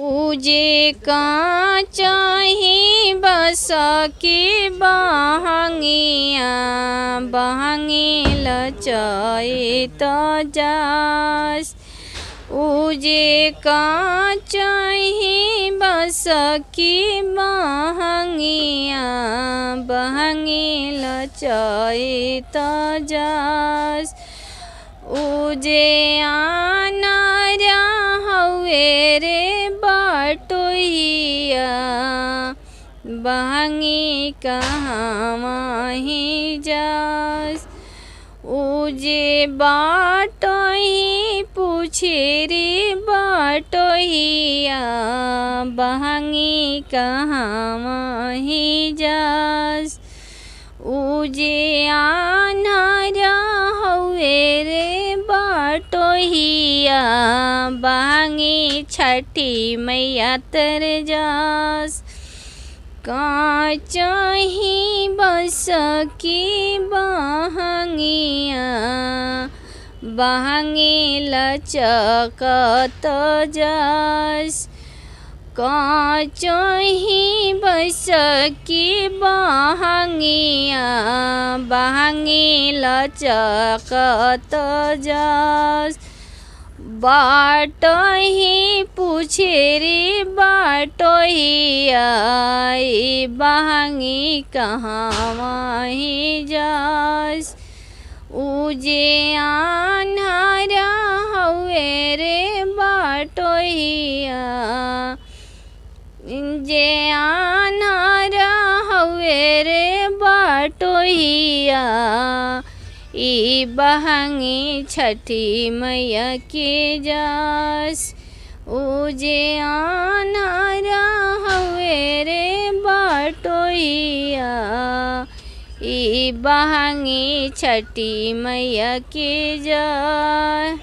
पूजे का चाही बस की बहंगिया बहंगी लचाए तो जास। पूजे का चाही बस की बहंगिया बहंगी लचाए तो जास। उजे आना हवे रे बटोहिया बहंगी कहाँ माही जास। उजे बाटोही पूछे रे बटोहिया बहंगी कहाँ माही जास। उजे आन्हरा हवे रे बटोहिया बहंगी छठी मैया तर जास। का चाही बस की बहंगिया बहंगी लचकत जास। का चाही बस की बहंगिया बहंगी लचकत जास। बाटोही पूछे रे बटोहिया बहंगी कहाँ माही जास। उजे आन्हरा हवे रे बटोहिया जे आन्हरा हवे रे बटोहिया बहंगी छठी मैया के जास। उजे आन्हरा हवे रे बटोहिया बहंगी छठी मैया के जास।